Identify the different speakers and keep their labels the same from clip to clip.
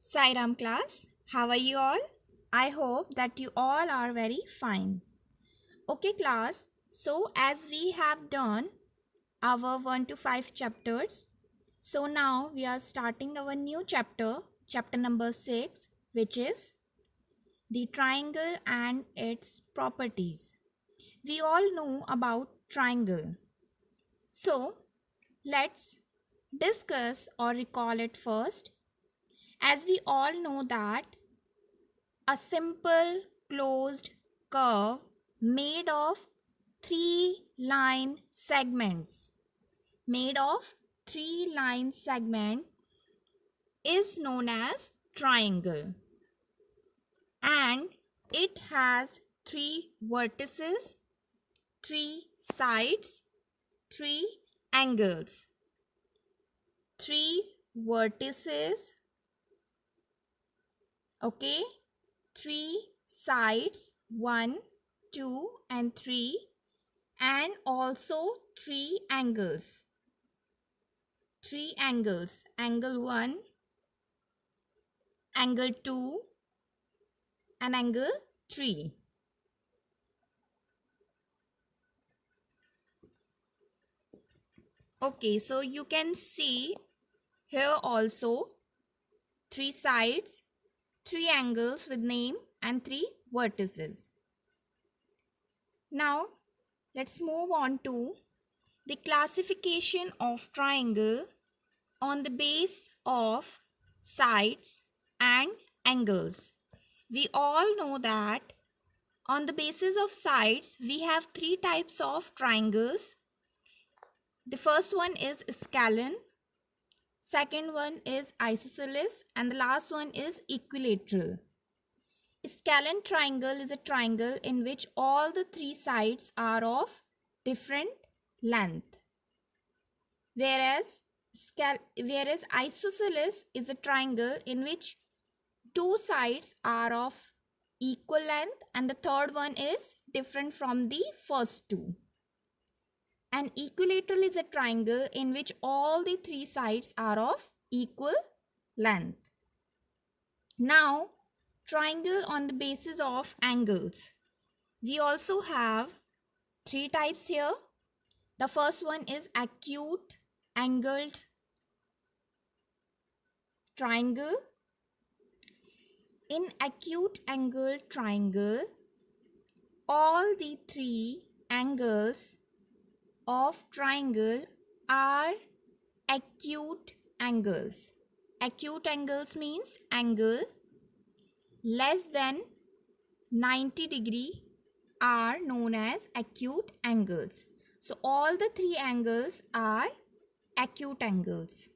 Speaker 1: Sairam class, how are you all? I hope that you all are very fine. Okay class, so as we have done our 1 to 5 chapters, so now we are starting our new chapter, chapter number 6, which is the triangle and its properties. We all know about triangle. So let's discuss or recall it first. As we all know that a simple closed curve made of made of three line segment is known as triangle, and it has three vertices, three sides, three angles. Three vertices, okay, three sides, 1, 2 and 3, and also three angles. Angle 1, angle 2 and angle 3. Okay, so you can see here also three sides, three angles with name and three vertices. Now let's move on to the classification of triangle on the base of sides and angles. We all know that on the basis of sides, we have three types of triangles. The first one is scalene, second one is isosceles, and the last one is equilateral. Scalene triangle is a triangle in which all the three sides are of different length. Whereas isosceles is a triangle in which two sides are of equal length and the third one is different from the first two. An equilateral is a triangle in which all the three sides are of equal length. Now, triangle on the basis of angles. We also have three types here. The first one is acute angled triangle. In acute angled triangle, all the three angles of triangle are acute angles. Acute angles means angle less than 90 degree are known as acute angles. So all the three angles are acute angles.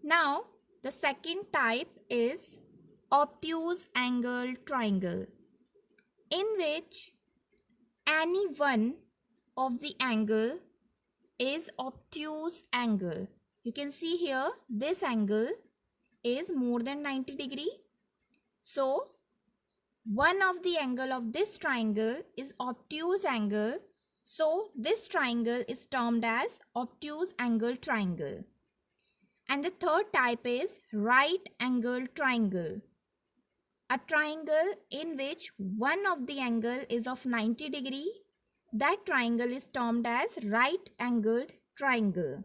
Speaker 1: Now the second type is obtuse angled triangle, in which any one of the angle is obtuse angle. You can see here this angle is more than 90 degree. So one of the angle of this triangle is obtuse angle. So this triangle is termed as obtuse angle triangle. And the third type is right angle triangle. A triangle in which one of the angle is of 90 degree. That triangle is termed as right angled triangle.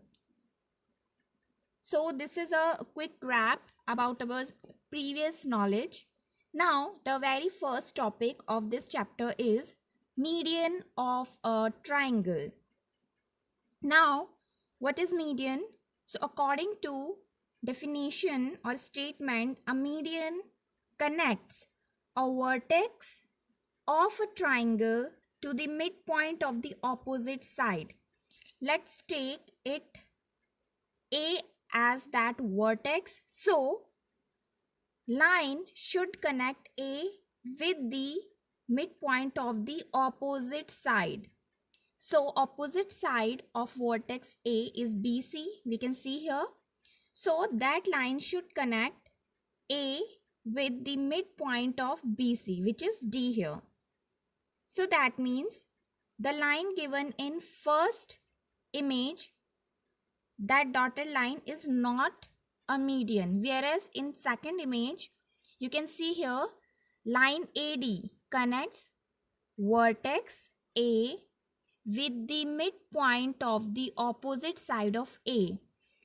Speaker 1: So this is a quick wrap about our previous knowledge. Now the very first topic of this chapter is median of a triangle. Now what is median? So according to definition or statement, a median connects a vertex of a triangle to the midpoint of the opposite side. Let's take it A as that vertex. So line should connect A with the midpoint of the opposite side. So opposite side of vertex A is BC. We can see here. So that line should connect A with the midpoint of BC, which is D here. So that means the line given in first image, that dotted line is not a median, whereas in second image you can see here line AD connects vertex A with the midpoint of the opposite side of A.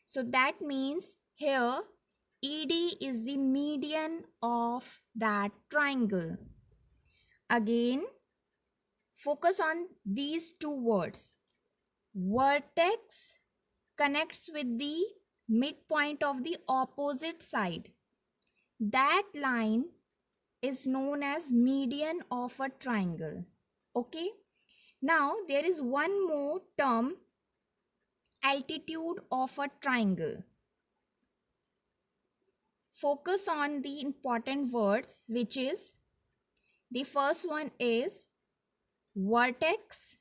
Speaker 1: So that means here ED is the median of that triangle. Again, focus on these two words. Vertex connects with the midpoint of the opposite side. That line is known as median of a triangle. Okay. Now there is one more term, altitude of a triangle. Focus on the important words, which is the first one is vertex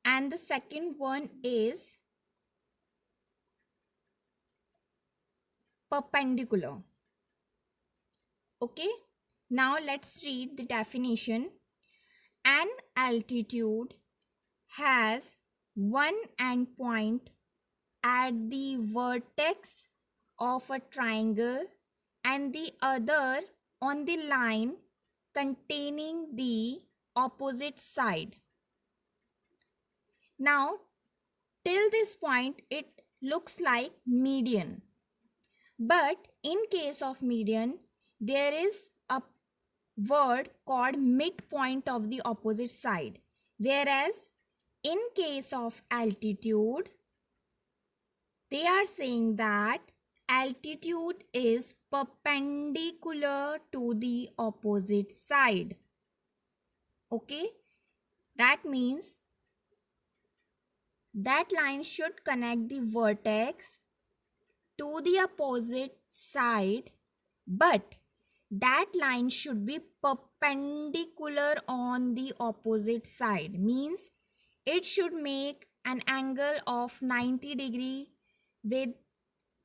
Speaker 1: and the second one is perpendicular. Okay, now let's read the definition. An altitude has one endpoint at the vertex of a triangle and the other on the line containing the opposite side. Now, till this point, it looks like median. But in case of median, there is a word called midpoint of the opposite side. Whereas in case of altitude, they are saying that altitude is perpendicular to the opposite side. Okay, that means that line should connect the vertex to the opposite side, but that line should be perpendicular on the opposite side. Means it should make an angle of 90 degree with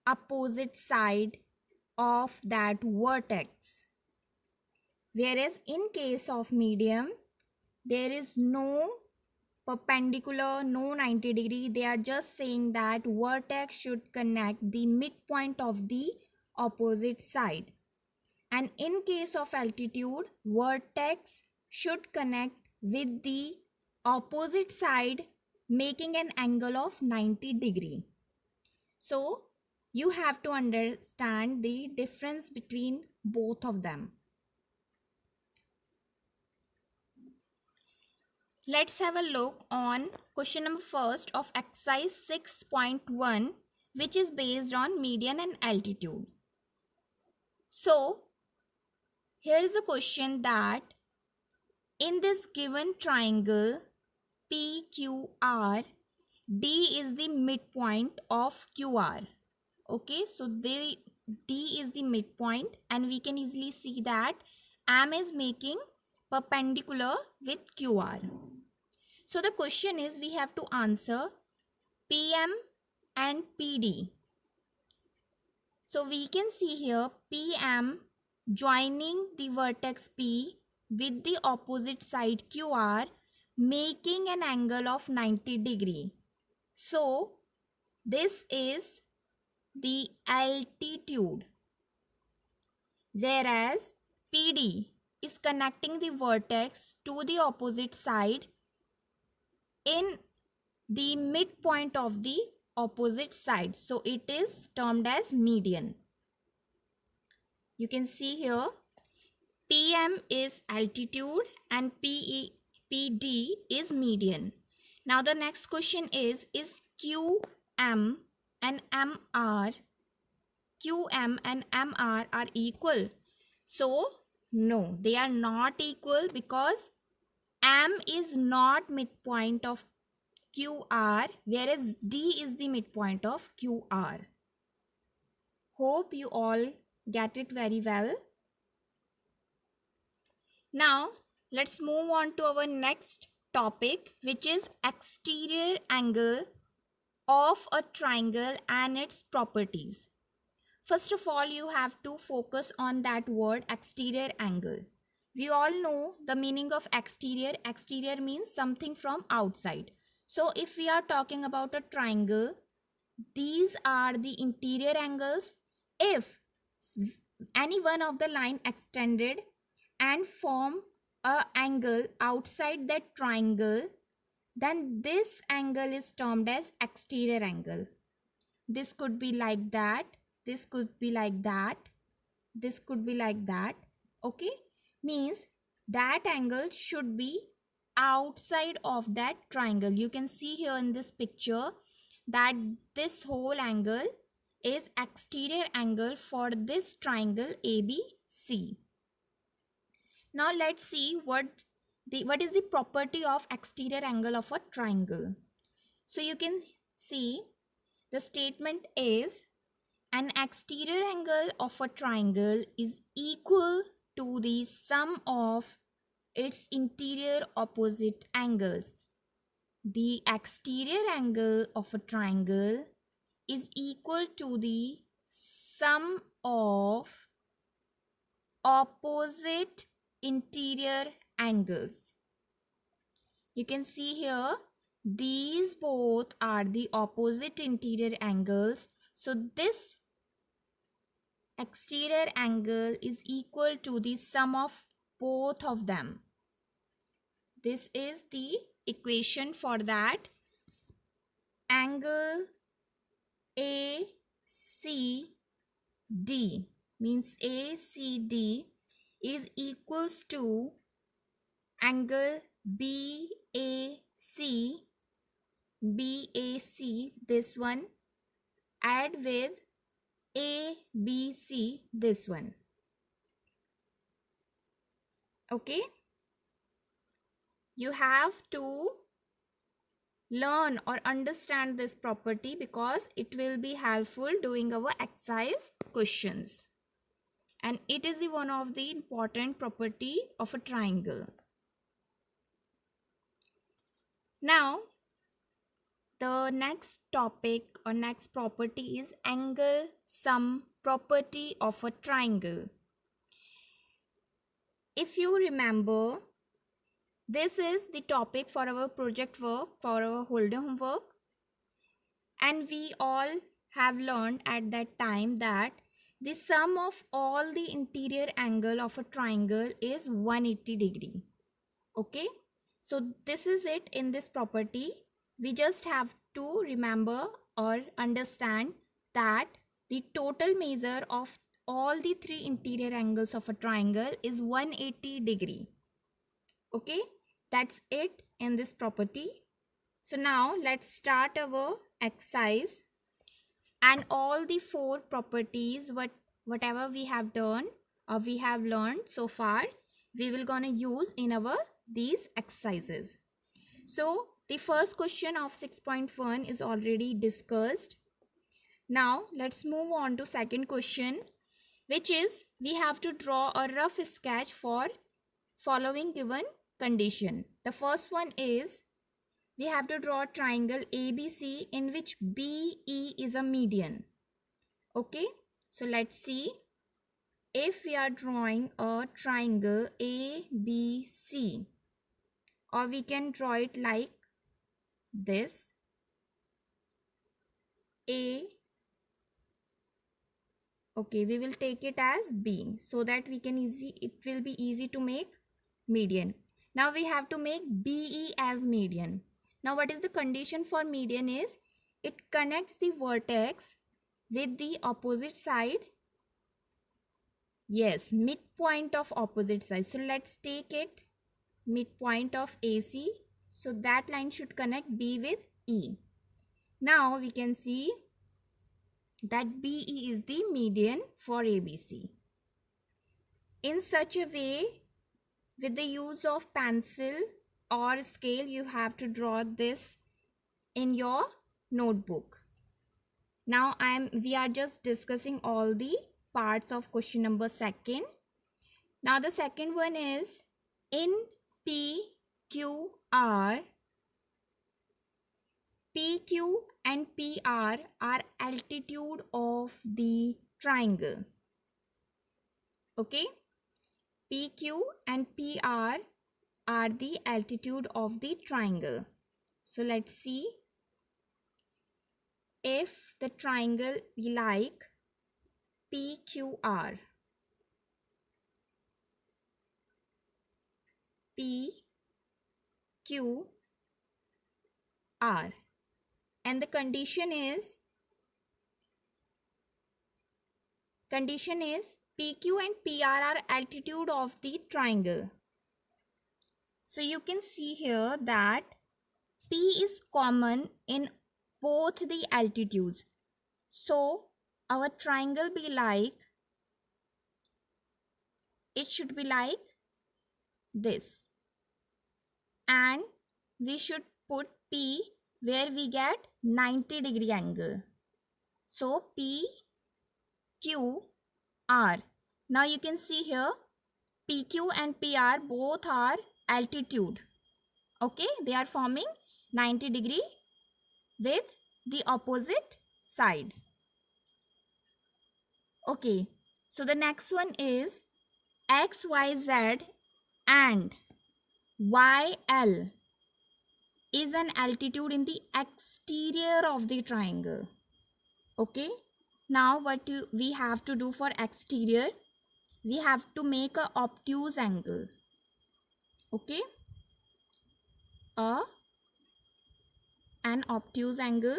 Speaker 1: opposite side of that vertex. Whereas in case of medium, there is no perpendicular, no 90 degree. They are just saying that vertex should connect the midpoint of the opposite side. And in case of altitude, vertex should connect with the opposite side, making an angle of 90 degree. So you have to understand the difference between both of them. Let's have a look on question number first of exercise 6.1, which is based on median and altitude. So here is a question that in this given triangle PQR, D is the midpoint of QR. Okay, so D is the midpoint and we can easily see that M is making perpendicular with QR. So the question is we have to answer PM and PD. So we can see here PM joining the vertex P with the opposite side QR, making an angle of 90 degree. So this is the altitude, whereas PD is connecting the vertex to the opposite side in the midpoint of the opposite side. So it is termed as median. You can see here PM is altitude and PD is median. Now the next question is QM and MR are equal? So no, they are not equal because M is not midpoint of QR, whereas D is the midpoint of QR. Hope you all get it very well. Now let's move on to our next topic, which is exterior angle of a triangle and its properties. First of all, you have to focus on that word exterior angle. We all know the meaning of exterior. Exterior means something from outside. So if we are talking about a triangle, these are the interior angles. If any one of the line extended and form a angle outside that triangle, then this angle is termed as exterior angle. This could be like that, this could be like that, this could be like that. Okay, means that angle should be outside of that triangle. You can see here in this picture that this whole angle is exterior angle for this triangle ABC. Now let's see what is the property of exterior angle of a triangle. So you can see the statement is an exterior angle of a triangle is equal to the sum of its interior opposite angles. The exterior angle of a triangle is equal to the sum of opposite interior angles. You can see here these both are the opposite interior angles. So this exterior angle is equal to the sum of both of them. This is the equation for that. Angle ACD means ACD is equals to angle BAC, this one, add with ABC, this one. Okay, you have to learn or understand this property because it will be helpful doing our exercise questions, and it is the one of the important property of a triangle. Now the next topic or next property is angle sum property of a triangle. If you remember, this is the topic for our project work, for our whole homework, and we all have learned at that time that the sum of all the interior angle of a triangle is 180 degree. Okay, so this is it in this property. We just have to remember or understand that the total measure of all the three interior angles of a triangle is 180 degree. Okay, that's it in this property. So now let's start our exercise, and all the four properties whatever we have done or we have learned so far, we will gonna use in our these exercises. So the first question of 6.1 is already discussed. Now let's move on to second question, which is we have to draw a rough sketch for following given condition. The first one is we have to draw a triangle ABC in which BE is a median. Okay, so let's see. If we are drawing a triangle ABC, or we can draw it like this, A, okay, we will take it as B so that we can it will be easy to make median. Now we have to make BE as median. Now what is the condition for median is it connects the vertex with the opposite side. Yes, midpoint of opposite side. So let's take it midpoint of AC. So that line should connect B with E. Now we can see that BE is the median for ABC. In such a way, with the use of pencil or scale, you have to draw this in your notebook. Now we are just discussing all the parts of question number second. Now the second one is in PQR, PQ and PR are altitude of the triangle. Okay, PQ and PR are the altitude of the triangle. So let's see. if the triangle be like PQR, PQR, and the condition is PQ and PR are altitude of the triangle. So you can see here that P is common in both the altitudes. So our triangle be like, it should be like this. And we should put P where we get 90-degree angle. So P, Q, R. Now you can see here PQ and PR both are altitude. Okay, they are forming 90-degree with the opposite side. Okay, so the next one is XYZ and YL is an altitude in the exterior of the triangle. Okay, now what we have to do for exterior, we have to make a obtuse angle. Okay, an obtuse angle,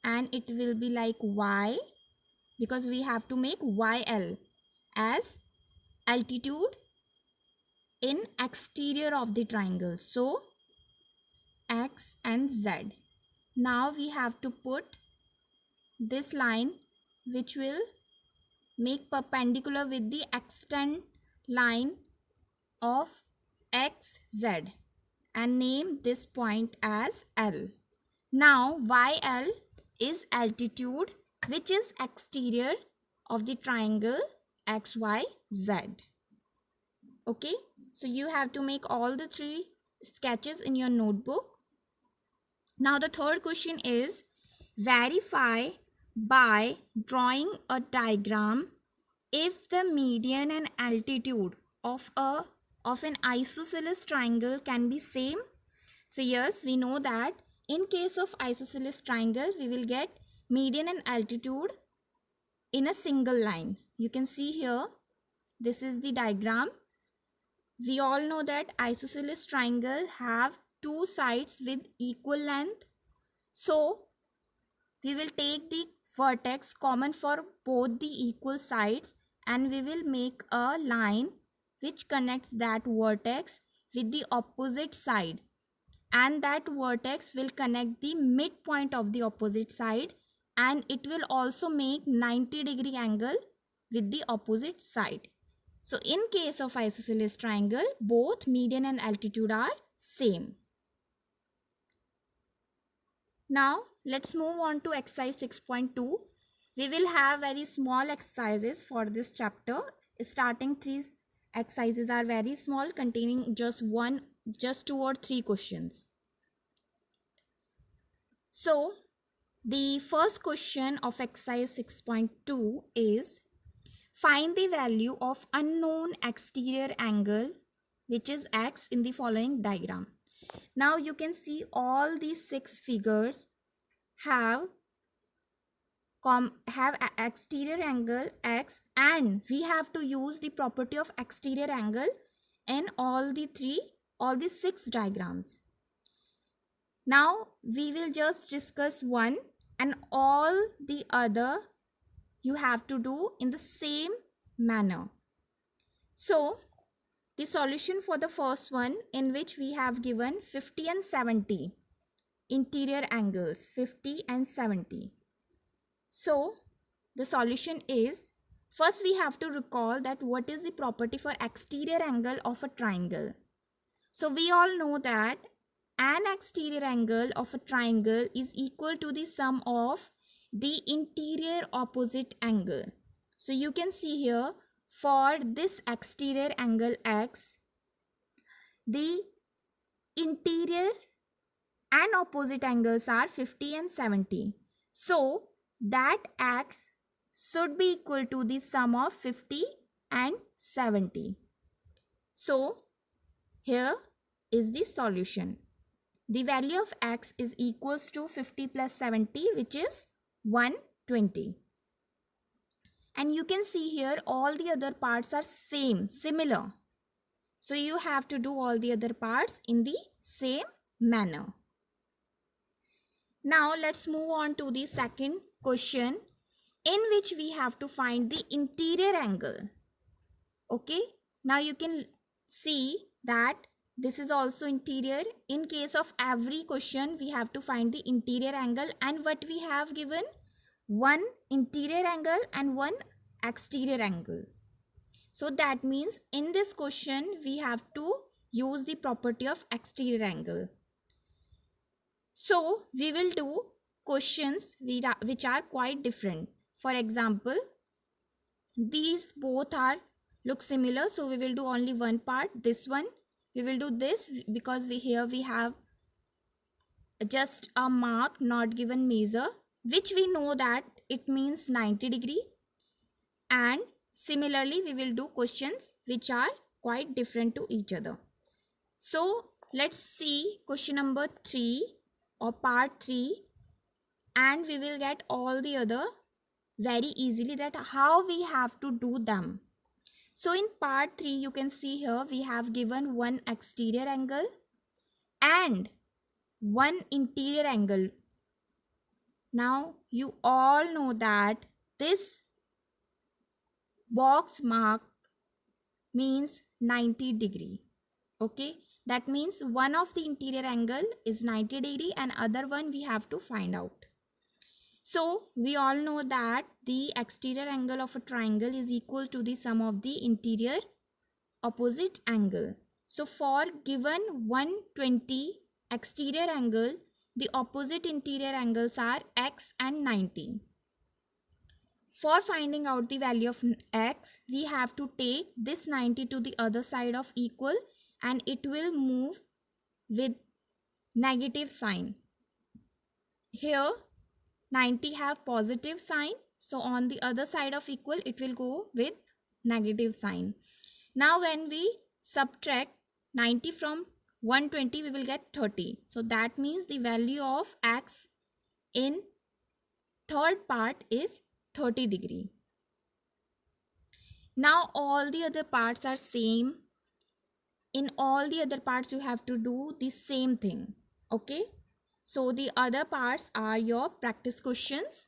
Speaker 1: and it will be like Y, because we have to make YL as altitude in exterior of the triangle. So X and Z. Now we have to put this line which will make perpendicular with the extend line of XZ and name this point as L. Now YL is altitude which is exterior of the triangle XYZ. Okay, so you have to make all the three sketches in your notebook. Now the third question is verify by drawing a diagram if the median and altitude of an isosceles triangle can be same. So yes, we know that in case of isosceles triangle we will get median and altitude in a single line. You can see here, this is the diagram. We all know that isosceles triangle have two sides with equal length. So we will take the vertex common for both the equal sides and we will make a line which connects that vertex with the opposite side, and that vertex will connect the midpoint of the opposite side, and it will also make 90-degree angle with the opposite side. So in case of isosceles triangle, both median and altitude are same. Now let's move on to exercise 6.2. We will have very small exercises for this chapter. Starting 3 exercises are very small, containing just 2 or 3 questions. So the first question of exercise 6.2 is find the value of unknown exterior angle which is X in the following diagram. Now you can see all these 6 figures have exterior angle X, and we have to use the property of exterior angle in all the 6 diagrams. Now we will just discuss one, and all the other you have to do in the same manner. So the solution for the first one, in which we have given 50 and 70 interior angles, 50 and 70. So the solution is, first we have to recall that what is the property for exterior angle of a triangle. So we all know that an exterior angle of a triangle is equal to the sum of the interior opposite angle. So you can see here, for this exterior angle X, the interior and opposite angles are 50 and 70. So that X should be equal to the sum of 50 and 70. So here is the solution. the value of x is equals to 50 plus 70, which is 120. And you can see here all the other parts are similar. So you have to do all the other parts in the same manner. Now let's move on to the second question, in which we have to find the interior angle. Okay, now you can see that this is also interior. In case of every question, we have to find the interior angle, and what we have given, one interior angle and one exterior angle. So that means in this question, we have to use the property of exterior angle. So we will do questions which are quite different. For example, these both are look similar, so we will do only one part. This one we will do this because here we have just a mark, not given measure, which we know that it means 90 degree. And similarly we will do questions which are quite different to each other. So let's see question number 3 or part 3, and we will get all the other very easily, that how we have to do them. So in part 3, you can see here we have given one exterior angle and one interior angle. Now you all know that this box mark means 90 degree. Okay, that means one of the interior angle is 90 degree and other one we have to find out. So we all know that the exterior angle of a triangle is equal to the sum of the interior opposite angle. So for given 120 exterior angle, the opposite interior angles are x and 90. For finding out the value of x, we have to take this 90 to the other side of equal, and it will move with negative sign. Here 90 have positive sign, so on the other side of equal it will go with negative sign. Now when we subtract 90 from 120, we will get 30. So that means the value of x in third part is 30 degree. Now all the other parts are same. In all the other parts you have to do the same thing. Okay, so the other parts are your practice questions.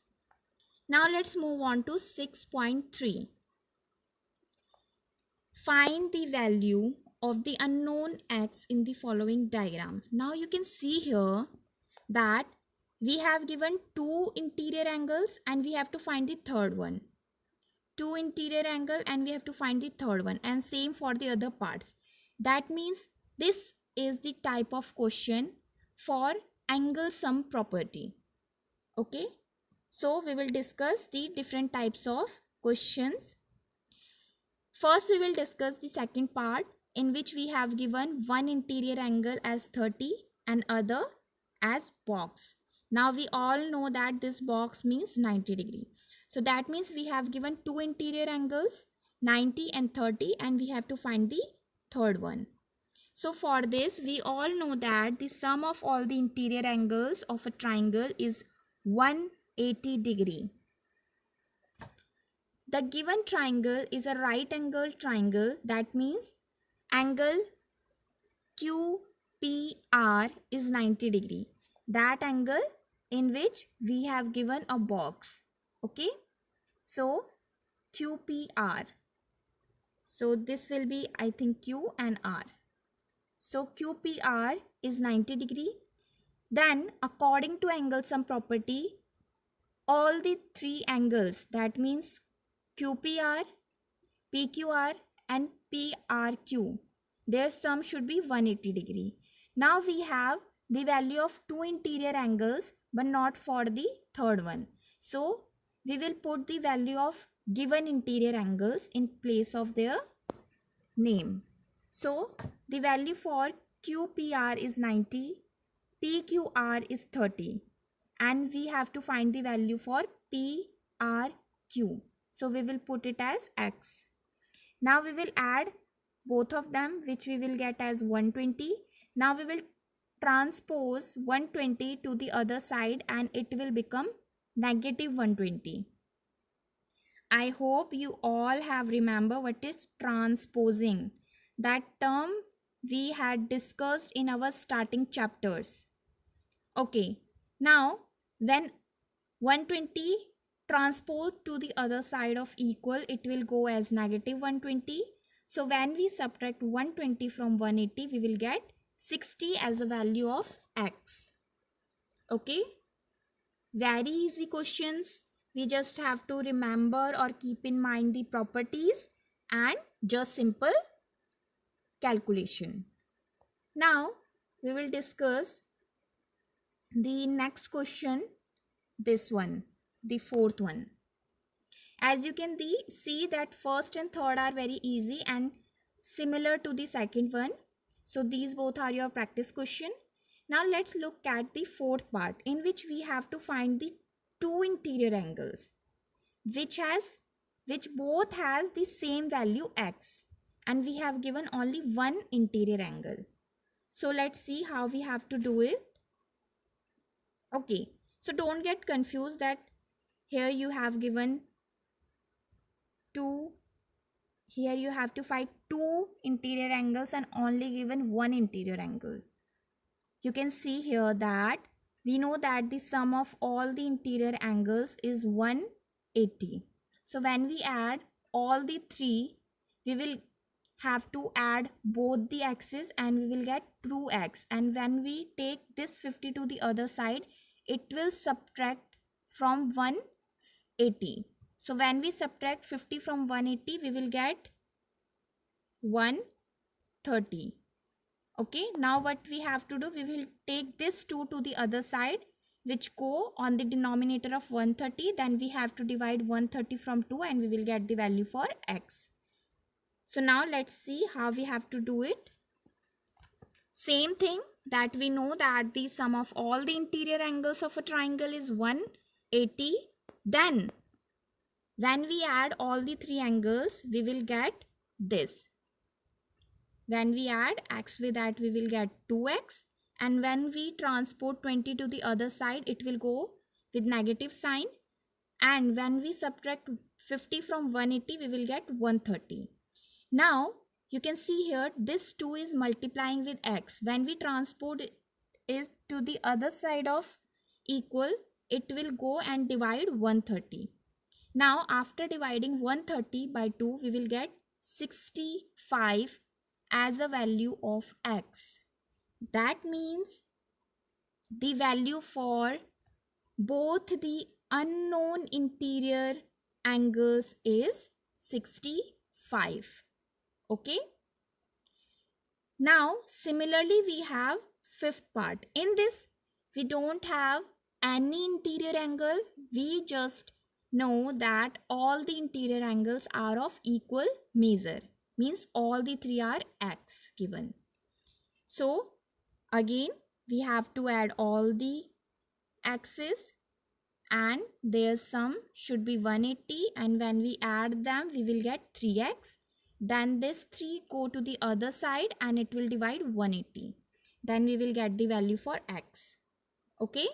Speaker 1: Now let's move on to 6.3. Find the value of the unknown x in the following diagram. Now you can see here that we have given two interior angles and we have to find the third one. Two interior angle and we have to find the third one, and same for the other parts. That means this is the type of question for angle sum property. Okay, so we will discuss the different types of questions. First we will discuss the second part, in which we have given one interior angle as 30 and other as box. Now we all know that this box means 90 degree. So that means we have given two interior angles, 90 and 30, and we have to find the third one. So for this, we all know that the sum of all the interior angles of a triangle is 180 degree. The given triangle is a right angle triangle. That means angle QPR is 90 degree. That angle in which we have given a box. Okay, so QPR. So this will be, I think, Q and R. So QPR is 90 degree. Then according to angle sum property, all the three angles, that means QPR, PQR and PRQ, their sum should be 180 degree. Now we have the value of two interior angles but not for the third one. So we will put the value of given interior angles in place of their name. So the value for QPR is 90, PQR is 30, and we have to find the value for PRQ. So we will put it as X. Now we will add both of them, which we will get as 120. Now we will transpose 120 to the other side and it will become negative 120. I hope you all have remember what is transposing. That term we had discussed in our starting chapters. Okay, now when 120 transpose to the other side of equal, it will go as negative 120. So when we subtract 120 from 180, we will get 60 as a value of x. Okay, very easy questions. We just have to remember or keep in mind the properties and just simple calculation. Now we will discuss the next question, this one, the fourth one. As you can see that first and third are very easy and similar to the second one. So these both are your practice question. Now let's look at the fourth part, in which we have to find the two interior angles which both has the same value x, and we have given only one interior angle. So let's see how we have to do it. Okay, so don't get confused that here you have given two, here you have to find two interior angles and only given one interior angle. You can see here that we know that the sum of all the interior angles is 180. So when we add all the three, we will have to add both the x's and we will get 2x. And when we take this 50 to the other side, it will subtract from 180. So when we subtract 50 from 180, we will get 130. Okay, now what we have to do, we will take this 2 to the other side, which go on the denominator of 130. Then we have to divide 130 from 2 and we will get the value for x. So now let's see how we have to do it. Same thing, that we know that the sum of all the interior angles of a triangle is 180. Then when we add all the three angles, we will get this. When we add x with that, we will get 2x. And when we transport 20 to the other side, it will go with negative sign. And when we subtract 50 from 180, we will get 130. Now, you can see here, this 2 is multiplying with x. When we transport it to the other side of equal, it will go and divide 130. Now, after dividing 130 by 2, we will get 65 as a value of x. That means the value for both the unknown interior angles is 65. Okay. Now similarly we have fifth part. In this we don't have any interior angle. We just know that all the interior angles are of equal measure. Means all the three are x given. So again we have to add all the x's and their sum should be 180, and when we add them we will get 3x. Then this 3 go to the other side and it will divide 180. Then we will get the value for x. Okay.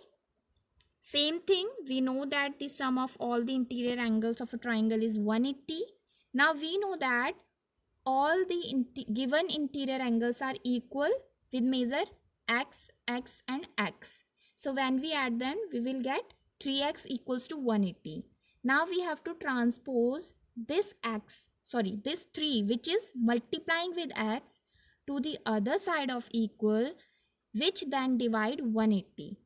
Speaker 1: Same thing, we know that the sum of all the interior angles of a triangle is 180. Now we know that all the given interior angles are equal with measure x, x and x. So when we add them, we will get 3x equals to 180. Now we have to transpose this this 3 which is multiplying with x to the other side of equal, which then divide 180.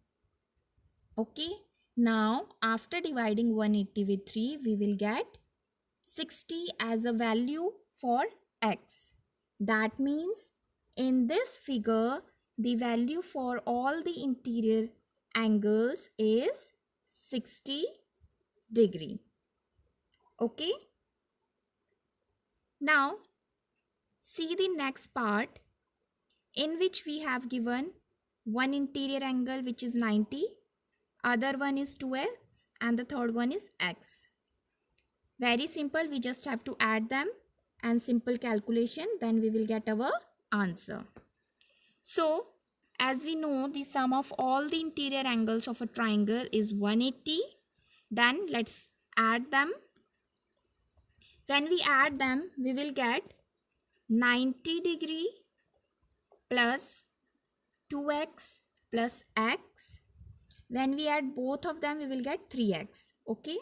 Speaker 1: Okay. Now after dividing 180 with 3, we will get 60 as a value for x. That means in this figure, the value for all the interior angles is 60 degree. Okay. Now see the next part, in which we have given one interior angle which is 90, other one is 2x and the third one is x. Very simple, we just have to add them and simple calculation, then we will get our answer. So as we know, the sum of all the interior angles of a triangle is 180. Then let's add them. When we add them, we will get 90 degree plus 2x plus x. When we add both of them, we will get 3x. Okay.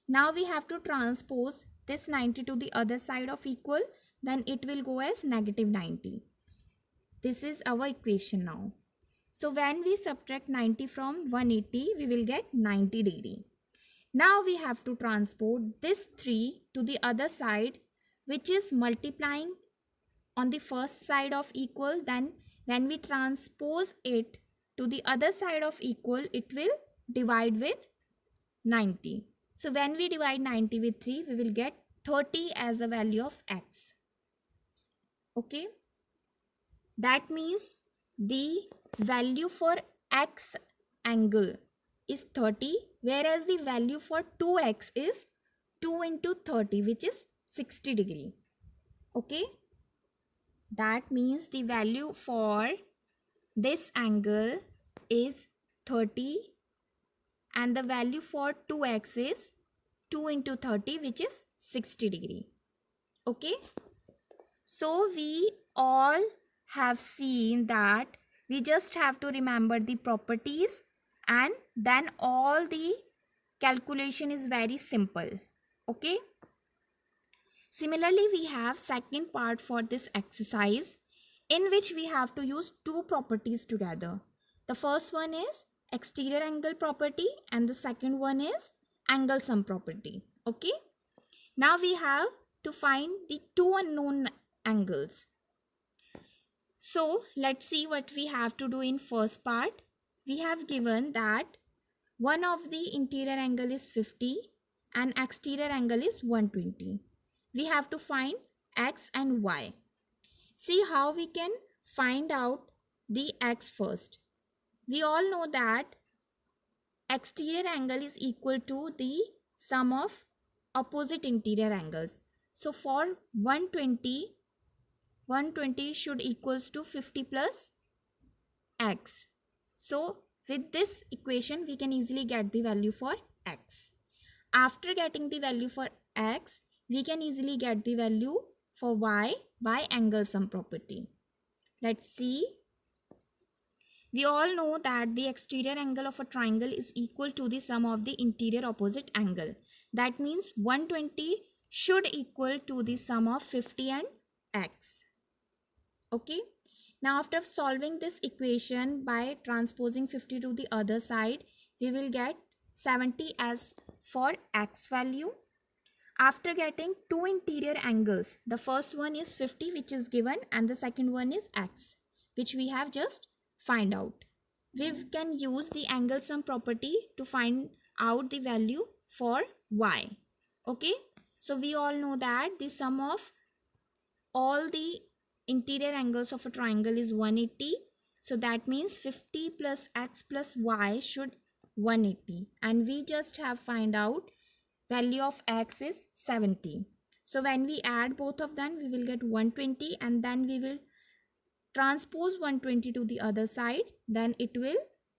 Speaker 1: Now we have to transpose this 90 to the other side of equal. Then it will go as negative 90. This is our equation now. So when we subtract 90 from 180, we will get 90 degree. Now we have to transpose this 3 to the other side, which is multiplying on the first side of equal. Then when we transpose it to the other side of equal, it will divide with 90. So when we divide 90 with 3, we will get 30 as a value of x. Okay. That means the value for x angle is 30, whereas the value for 2x is 2 into 30, which is 60 degree. Okay. That means the value for this angle is 30 and the value for 2x is 2 into 30, which is 60 degree. Okay. So we all have seen that we just have to remember the properties and then all the calculation is very simple. Okay. Similarly, we have second part for this exercise in which we have to use two properties together. The first one is exterior angle property and the second one is angle sum property. Okay. Now we have to find the two unknown angles. So let's see what we have to do in first part. We have given that one of the interior angle is 50 and exterior angle is 120. We have to find x and y. See how we can find out the x first. We all know that exterior angle is equal to the sum of opposite interior angles. So for 120 should equals to 50 plus x. So with this equation, we can easily get the value for x. After getting the value for x, we can easily get the value for y by angle sum property. Let's see. We all know that the exterior angle of a triangle is equal to the sum of the interior opposite angle. That means 120 should equal to the sum of 50 and x. Okay. Now after solving this equation by transposing 50 to the other side, we will get 70 as for x value. After getting two interior angles, the first one is 50 which is given and the second one is x which we have just find out. We can use the angle sum property to find out the value for y. Okay. So we all know that the sum of all the interior angles of a triangle is 180. So that means 50 plus x plus y should 180. And we just have find out value of x is 70. So when we add both of them, we will get 120 and then we will transpose 120 to the other side. Then it will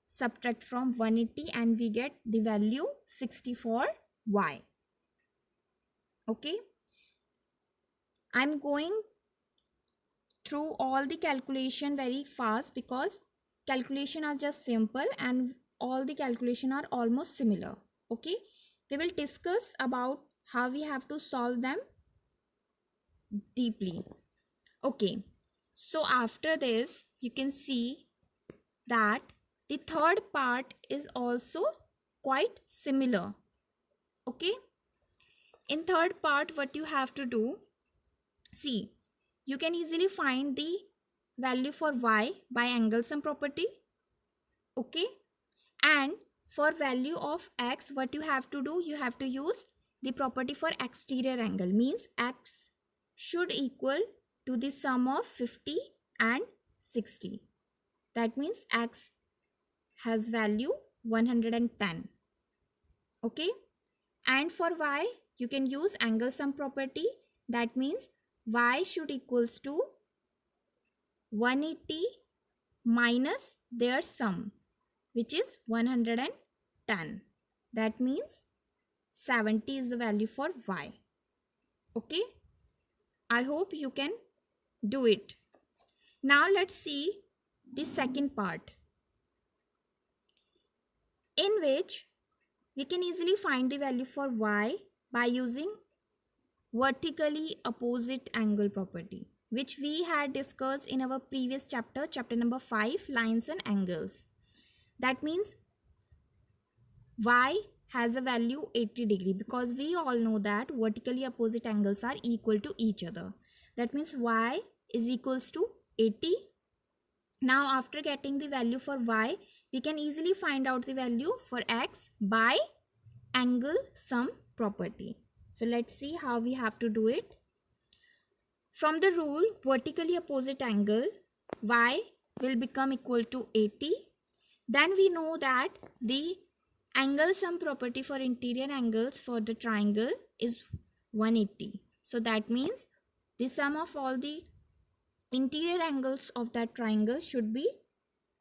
Speaker 1: subtract from 180 and we get the value 60 for y. Okay. I'm going through all the calculation very fast because calculation are just simple and all the calculation are almost similar. Okay. We will discuss about how we have to solve them deeply. Okay. So after this, you can see that the third part is also quite similar. Okay. In third part, what you have to do, see, you can easily find the value for y by angle sum property. Okay. And for value of x, what you have to do, you have to use the property for exterior angle. Means x should equal to the sum of 50 and 60. That means x has value 110. Okay. And for y, you can use angle sum property. That means y should equals to 180 minus their sum, which is 110. That means 70 is the value for y. Okay, I hope you can do it. Now let's see the second part, in which we can easily find the value for y by using vertically opposite angle property, which we had discussed in our previous chapter, chapter number 5, lines and angles. That means y has a value 80 degree, because we all know that vertically opposite angles are equal to each other. That means y is equals to 80. Now after getting the value for y, we can easily find out the value for x by angle sum property. So let's see how we have to do it. From the rule vertically opposite angle, y will become equal to 80. Then we know that the angle sum property for interior angles for the triangle is 180. So that means the sum of all the interior angles of that triangle should be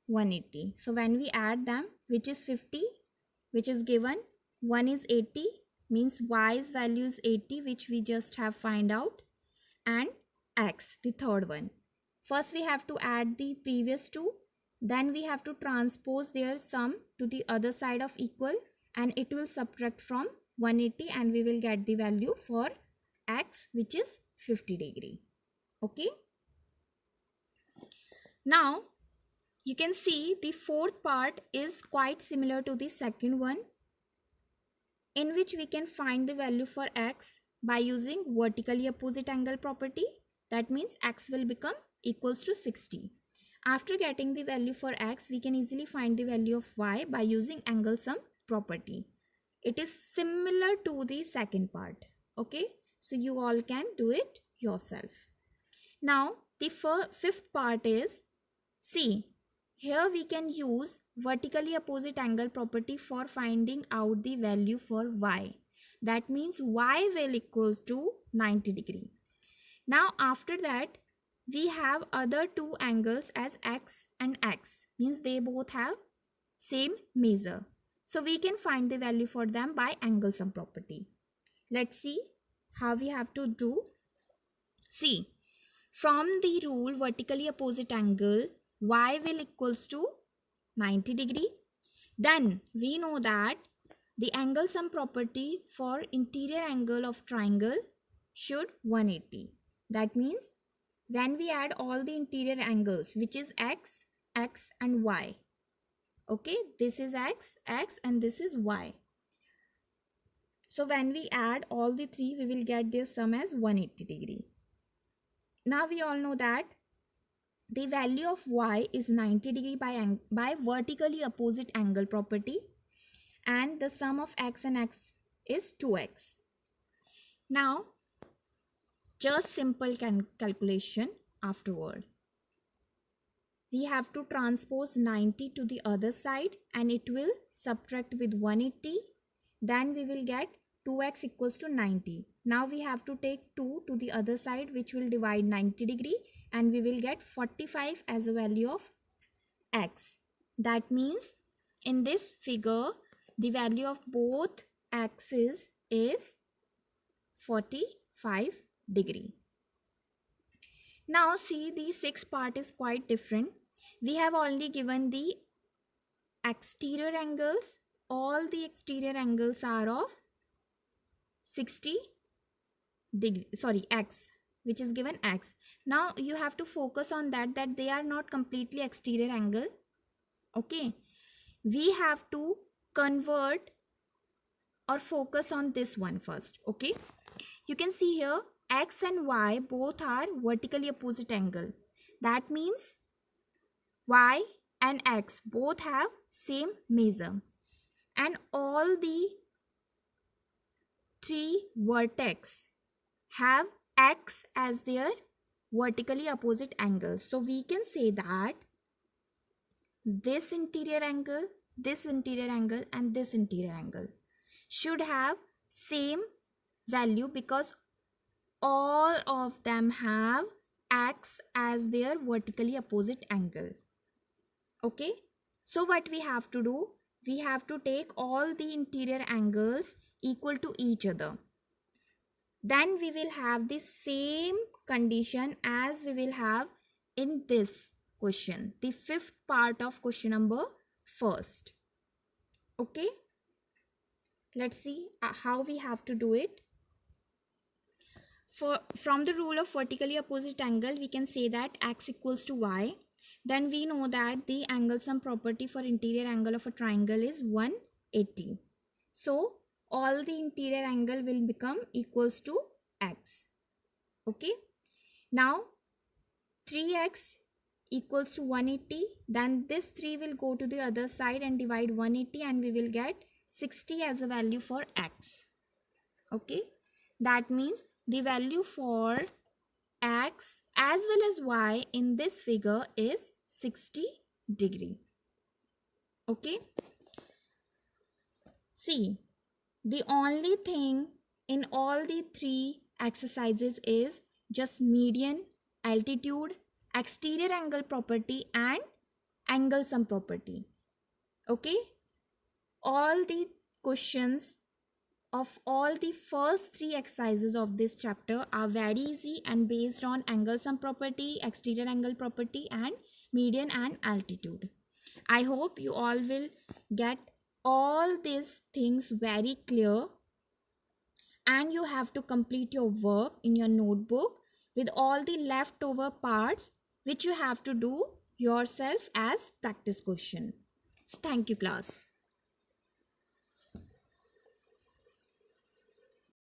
Speaker 1: 180. So when we add them, which is 50, which is given, 1 is 80, means y's value is 80, which we just have find out, and x, the third one. First we have to add the previous two, then we have to transpose their sum to the other side of equal, and it will subtract from 180 and we will get the value for x, which is 50 degree. Okay. Now you can see the fourth part is quite similar to the second one, in which we can find the value for x by using vertically opposite angle property. That means x will become equals to 60. After getting the value for x, we can easily find the value of y by using angle sum property. It is similar to the second part. Okay, so you all can do it yourself. Now the fifth part is, see, here we can use vertically opposite angle property for finding out the value for y. That means y will equal to 90 degree. Now after that, we have other two angles as x and x, means they both have same measure. So we can find the value for them by angle sum property. Let's see how we have to do. See, from the rule vertically opposite angle, y will equals to 90 degree. Then we know that the angle sum property for interior angle of triangle should 180. That means when we add all the interior angles, which is x, x and y. Okay, this is x, x and this is y. So when we add all the three, we will get their sum as 180 degree. Now we all know that the value of y is 90 degree by vertically opposite angle property, and the sum of x and x is 2x. Now just simple calculation afterward. We have to transpose 90 to the other side and it will subtract with 180. Then we will get 2x equals to 90. Now we have to take 2 to the other side, which will divide 90 degree, and we will get 45 as a value of x. That means in this figure, the value of both axes is 45 degree. Now see, the sixth part is quite different. We have only given the exterior angles. All the exterior angles are of 60 degree, sorry, x, which is given x. Now you have to focus on that they are not completely exterior angle. Okay, we have to convert or focus on this one first. Okay, you can see here x and y both are vertically opposite angle. That means y and x both have same measure, and all the three vertex have x as their vertically opposite angle. So we can say that this interior angle, this interior angle and this interior angle should have same value, because all of them have x as their vertically opposite angle. Okay, so what we have to do, we have to take all the interior angles equal to each other. Then we will have the same condition as we will have in this question, the fifth part of question number first. Okay, let's see how we have to do it. From the rule of vertically opposite angle, we can say that x equals to y. Then we know that the angle sum property for interior angle of a triangle is 180. So all the interior angle will become equals to x. Okay. Now 3x equals to 180. Then this 3 will go to the other side and divide 180, and we will get 60 as a value for x. Okay. That means the value for x as well as y in this figure is 60 degree. Okay. See, the only thing in all the three exercises is just median, altitude, exterior angle property and angle sum property. Okay. All the questions of all the first three exercises of this chapter are very easy and based on angle sum property, exterior angle property and median and altitude. I hope you all will get all these things very clear, and you have to complete your work in your notebook with all the leftover parts which you have to do yourself as practice question. Thank you, class.